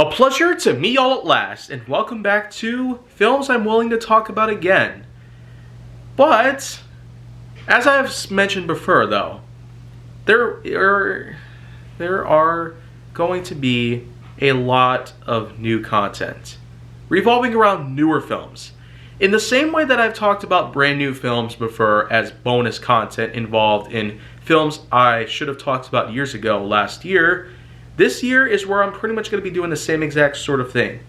A pleasure to meet y'all at last, and welcome back to Films I'm Willing to Talk About Again. But, as I've mentioned before though, there are going to be a lot of new content revolving around newer films. In the same way that I've talked about brand new films before as bonus content involved in films I should have talked about years ago last year, this year is where I'm pretty much going to be doing the same exact sort of thing.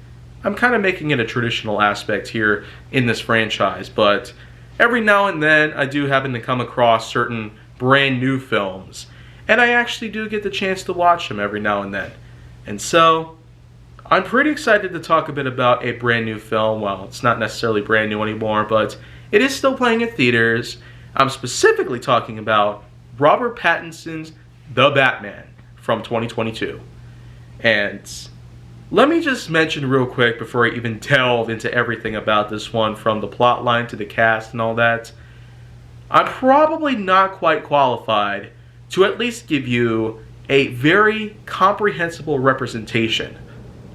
I'm kind of making it a traditional aspect here in this franchise, but every now and then I do happen to come across certain brand new films, and I actually do get the chance to watch them every now and then. And so, I'm pretty excited to talk a bit about a brand new film. Well, it's not necessarily brand new anymore, but it is still playing in theaters. I'm specifically talking about Robert Pattinson's The Batman from 2022. And let me just mention real quick before I even delve into everything about this one, from the plot line to the cast and all that, I'm probably not quite qualified to at least give you a very comprehensible representation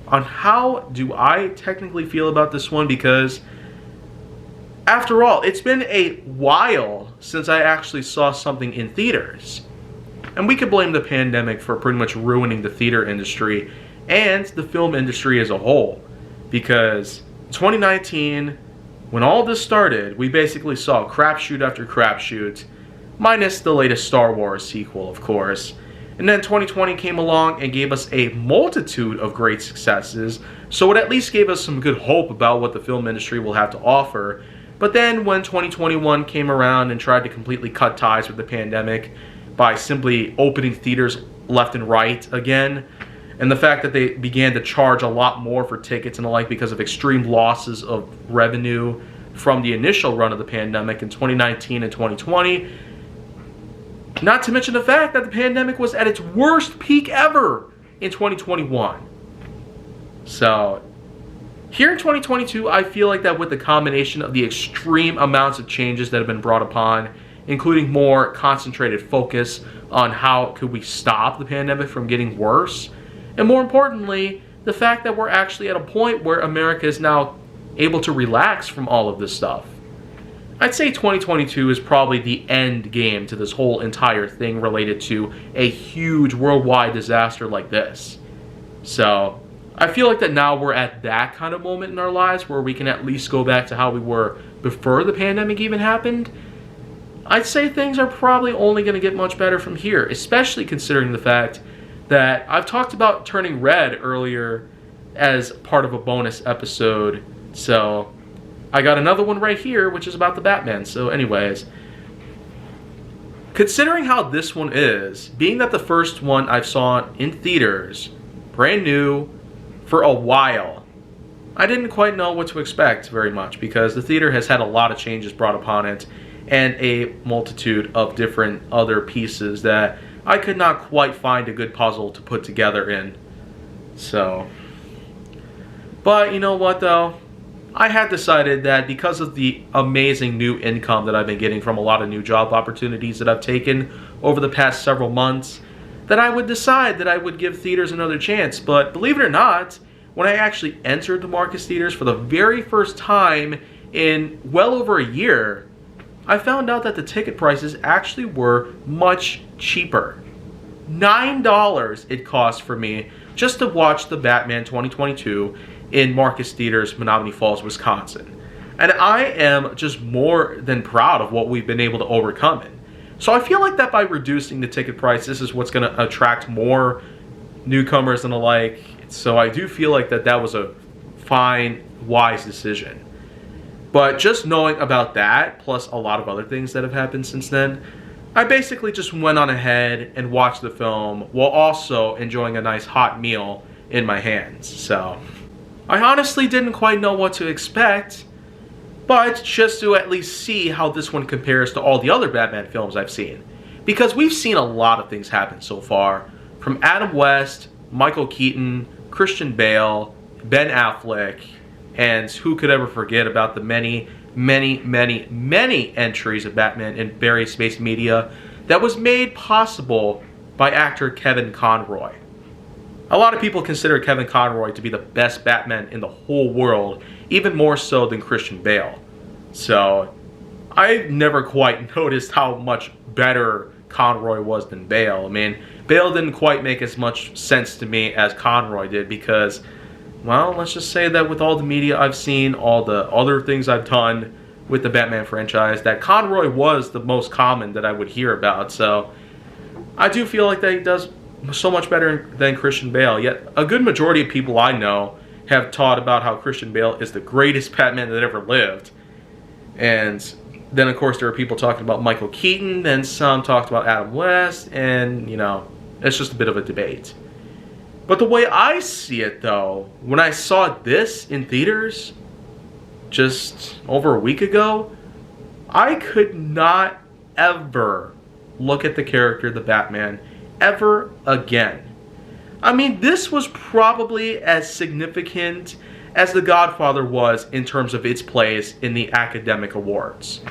on how do I technically feel about this one, because after all, it's been a while since I actually saw something in theaters. And we could blame the pandemic for pretty much ruining the theater industry and the film industry as a whole. Because 2019, when all this started, we basically saw crapshoot after crapshoot, minus the latest Star Wars sequel, of course. And then 2020 came along and gave us a multitude of great successes, so it at least gave us some good hope about what the film industry will have to offer. But then when 2021 came around and tried to completely cut ties with the pandemic by simply opening theaters left and right again, and the fact that they began to charge a lot more for tickets and the like because of extreme losses of revenue from the initial run of the pandemic in 2019 and 2020, not to mention the fact that the pandemic was at its worst peak ever in 2021. So, here in 2022, I feel like that with the combination of the extreme amounts of changes that have been brought upon, including more concentrated focus on how could we stop the pandemic from getting worse, and more importantly, the fact that we're actually at a point where America is now able to relax from all of this stuff. I'd say 2022 is probably the end game to this whole entire thing related to a huge worldwide disaster like this. So, I feel like that now we're at that kind of moment in our lives where we can at least go back to how we were before the pandemic even happened. I'd say things are probably only going to get much better from here, especially considering the fact that I've talked about Turning Red earlier as part of a bonus episode. So, I got another one right here, which is about the Batman. So anyways, considering how this one is, being that the first one I saw in theaters, brand new, for a while, I didn't quite know what to expect very much because the theater has had a lot of changes brought upon it and a multitude of different other pieces that I could not quite find a good puzzle to put together in. So, but you know what though? I had decided that because of the amazing new income that I've been getting from a lot of new job opportunities that I've taken over the past several months, that I would decide that I would give theaters another chance. But believe it or not, when I actually entered the Marcus theaters for the very first time in well over a year, I found out that the ticket prices actually were much cheaper. $9 it cost for me just to watch The Batman 2022 in Marcus Theaters, Menomonee Falls, Wisconsin. And I am just more than proud of what we've been able to overcome it. So I feel like that by reducing the ticket price, this is what's going to attract more newcomers and the like. So I do feel like that was a fine, wise decision. But just knowing about that, plus a lot of other things that have happened since then, I basically just went on ahead and watched the film while also enjoying a nice hot meal in my hands. So I honestly didn't quite know what to expect, but just to at least see how this one compares to all the other Batman films I've seen. Because we've seen a lot of things happen so far, from Adam West, Michael Keaton, Christian Bale, Ben Affleck, and who could ever forget about the many entries of Batman in various space media that was made possible by actor Kevin Conroy. A lot of people consider Kevin Conroy to be the best Batman in the whole world, even more so than Christian Bale. So, I never quite noticed how much better Conroy was than Bale. I mean, Bale didn't quite make as much sense to me as Conroy did because, well, let's just say that with all the media I've seen, all the other things I've done with the Batman franchise, that Conroy was the most common that I would hear about. So, I do feel like that he does so much better than Christian Bale. Yet, a good majority of people I know have taught about how Christian Bale is the greatest Batman that ever lived. And then, of course, there are people talking about Michael Keaton, then some talked about Adam West, and, you know, it's just a bit of a debate. But the way I see it, though, when I saw this in theaters just over a week ago, I could not ever look at the character, the Batman, ever again. I mean, this was probably as significant as The Godfather was in terms of its place in the academic awards.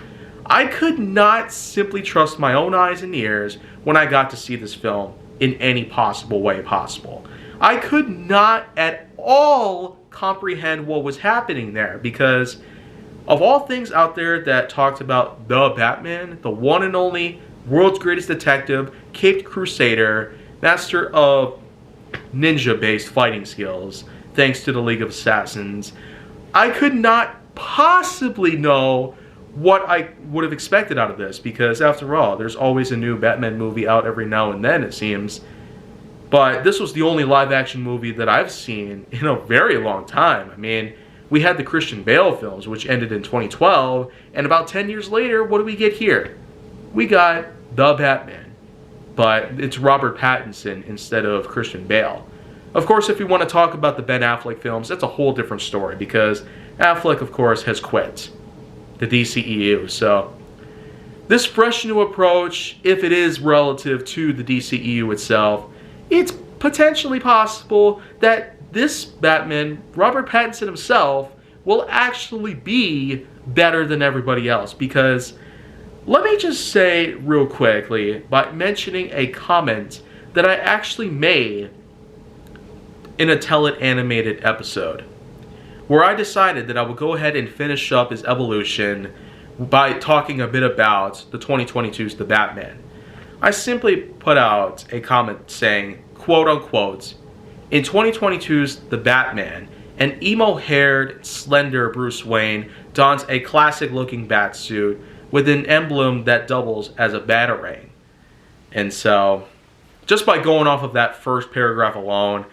I could not simply trust my own eyes and ears when I got to see this film in any possible way possible. I could not at all comprehend what was happening there because of all things out there that talked about the Batman, the one and only world's greatest detective, caped crusader, master of ninja-based fighting skills, thanks to the League of Assassins, I could not possibly know what I would have expected out of this because, after all, there's always a new Batman movie out every now and then, it seems. But this was the only live-action movie that I've seen in a very long time. I mean, we had the Christian Bale films, which ended in 2012, and about 10 years later, what do we get here? We got The Batman, but it's Robert Pattinson instead of Christian Bale. Of course, if you want to talk about the Ben Affleck films, that's a whole different story because Affleck, of course, has quit the DCEU. So this fresh new approach, if it is relative to the DCEU itself, it's potentially possible that this Batman, Robert Pattinson himself, will actually be better than everybody else. Because let me just say real quickly by mentioning a comment that I actually made in a Tell It animated episode, where I decided that I would go ahead and finish up his evolution by talking a bit about the 2022's The Batman. I simply put out a comment saying, quote unquote, in 2022's The Batman, an emo-haired, slender Bruce Wayne dons a classic-looking bat suit with an emblem that doubles as a batarang. And so, just by going off of that first paragraph alone,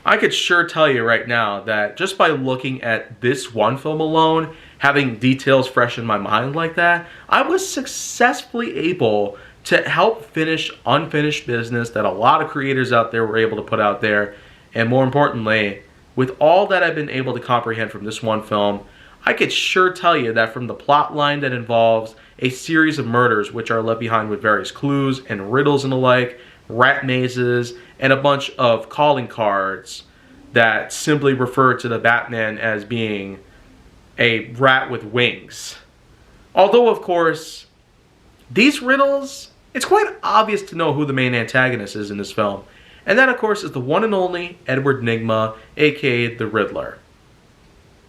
I could sure tell you right now that just by looking at this one film alone, having details fresh in my mind like that, I was successfully able to help finish unfinished business that a lot of creators out there were able to put out there. And more importantly, with all that I've been able to comprehend from this one film, I could sure tell you that from the plot line that involves a series of murders which are left behind with various clues and riddles and the like, rat mazes, and a bunch of calling cards that simply refer to the Batman as being a rat with wings. Although, of course, these riddles, it's quite obvious to know who the main antagonist is in this film. And that, of course, is the one and only Edward Nygma, aka the Riddler.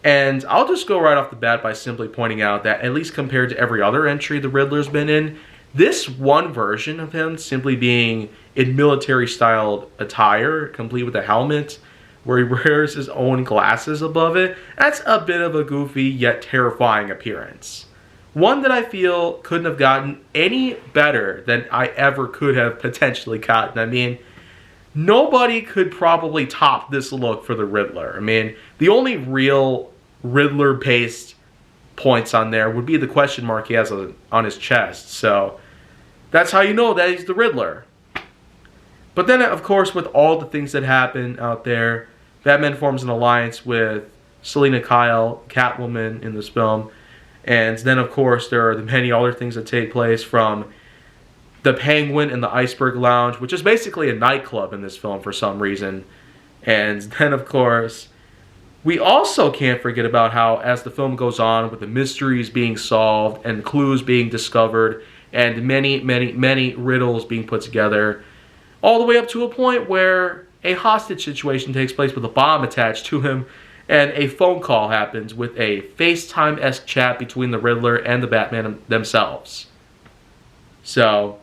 And I'll just go right off the bat by simply pointing out that, at least compared to every other entry the Riddler's been in, this one version of him simply being in military-styled attire, complete with a helmet, where he wears his own glasses above it, that's a bit of a goofy yet terrifying appearance. One that I feel couldn't have gotten any better than I ever could have potentially gotten. I mean, nobody could probably top this look for the Riddler. I mean, the only real Riddler-based points on there would be the question mark he has on his chest. So that's how you know that he's the Riddler. But then, of course, with all the things that happen out there, Batman forms an alliance with Selina Kyle, Catwoman in this film. And then, of course, there are the many other things that take place, from the Penguin and the Iceberg Lounge, which is basically a nightclub in this film for some reason. And then, of course, we also can't forget about how, as the film goes on, with the mysteries being solved and clues being discovered and many, many, many riddles being put together, all the way up to a point where a hostage situation takes place with a bomb attached to him, and a phone call happens with a FaceTime-esque chat between the Riddler and the Batman themselves. So,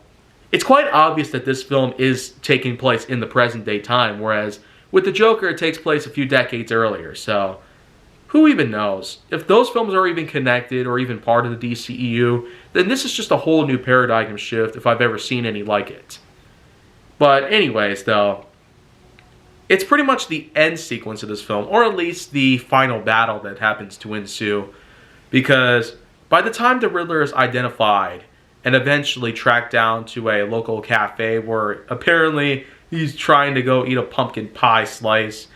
it's quite obvious that this film is taking place in the present day time, whereas with the Joker it takes place a few decades earlier, so who even knows? If those films are even connected or even part of the DCEU, then this is just a whole new paradigm shift if I've ever seen any like it. But anyways, though, it's pretty much the end sequence of this film, or at least the final battle that happens to ensue, because by the time the Riddler is identified and eventually tracked down to a local cafe where apparently he's trying to go eat a pumpkin pie slice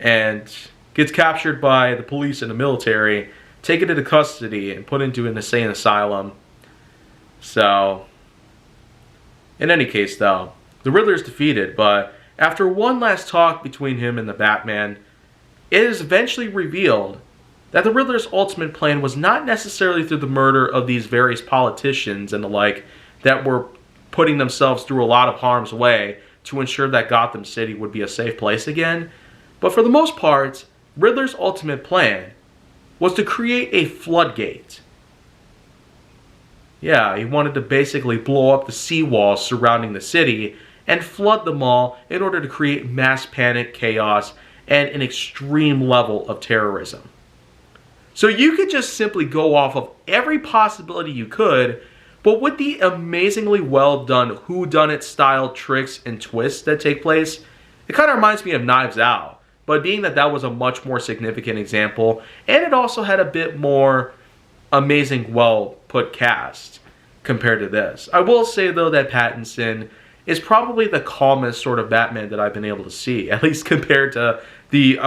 and gets captured by the police and the military, taken into custody and put into an insane asylum. So, in any case though, the Riddler is defeated, but after one last talk between him and the Batman, it is eventually revealed that the Riddler's ultimate plan was not necessarily through the murder of these various politicians and the like that were putting themselves through a lot of harm's way to ensure that Gotham City would be a safe place again, but for the most part, Riddler's ultimate plan was to create a floodgate. Yeah, he wanted to basically blow up the seawalls surrounding the city and flood them all in order to create mass panic, chaos, and an extreme level of terrorism. So you could just simply go off of every possibility you could, but with the amazingly well done whodunit style tricks and twists that take place, it kind of reminds me of Knives Out. But being that that was a much more significant example, and it also had a bit more amazing, well-put cast compared to this. I will say, though, that Pattinson is probably the calmest sort of Batman that I've been able to see, at least compared to the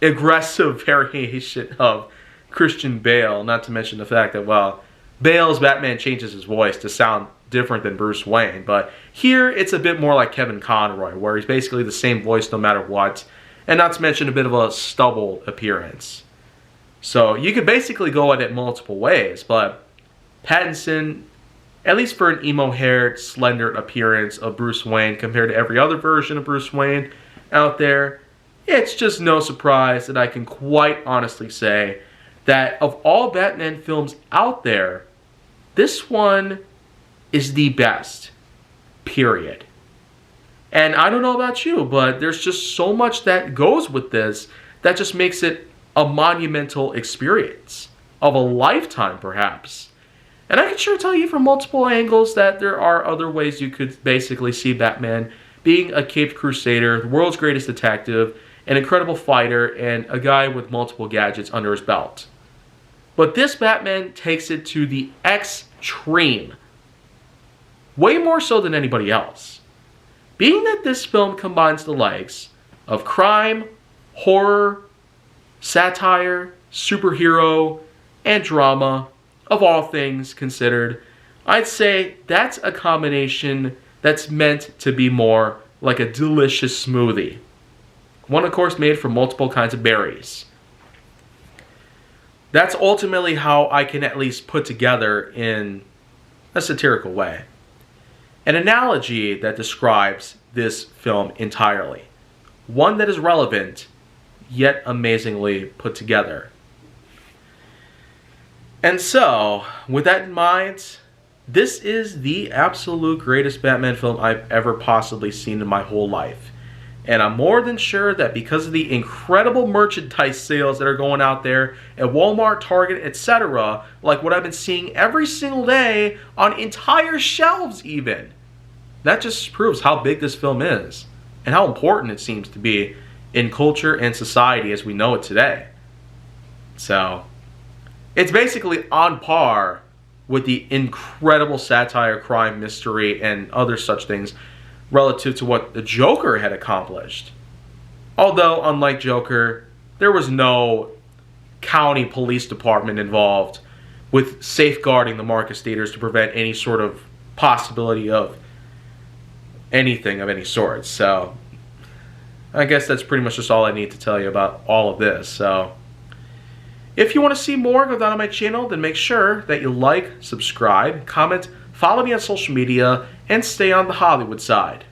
aggressive variation of Christian Bale, not to mention the fact that, well, Bale's Batman changes his voice to sound different than Bruce Wayne, but here it's a bit more like Kevin Conroy, where he's basically the same voice no matter what, and not to mention a bit of a stubble appearance. So you could basically go at it multiple ways, but Pattinson, at least for an emo-haired, slender appearance of Bruce Wayne compared to every other version of Bruce Wayne out there, it's just no surprise that I can quite honestly say that of all Batman films out there, this one is the best. Period. And I don't know about you, but there's just so much that goes with this that just makes it a monumental experience of a lifetime, perhaps. And I can sure tell you from multiple angles that there are other ways you could basically see Batman being a caped crusader, the world's greatest detective, an incredible fighter, and a guy with multiple gadgets under his belt. But this Batman takes it to the extreme. Way more so than anybody else. Being that this film combines the likes of crime, horror, satire, superhero, and drama, of all things considered, I'd say that's a combination that's meant to be more like a delicious smoothie. One, of course, made from multiple kinds of berries. That's ultimately how I can at least put together in a satirical way an analogy that describes this film entirely. One that is relevant, yet amazingly put together. And so, with that in mind, this is the absolute greatest Batman film I've ever possibly seen in my whole life. And I'm more than sure that because of the incredible merchandise sales that are going out there at Walmart, Target, etc., like what I've been seeing every single day on entire shelves even, that just proves how big this film is and how important it seems to be in culture and society as we know it today. So, it's basically on par with the incredible satire, crime, mystery, and other such things relative to what the Joker had accomplished. Although, unlike Joker, there was no county police department involved with safeguarding the Marcus Theaters to prevent any sort of possibility of anything of any sort. So, I guess that's pretty much just all I need to tell you about all of this. So, if you want to see more, go down on my channel, then make sure that you like, subscribe, comment, follow me on social media, and stay on the Hollywood side.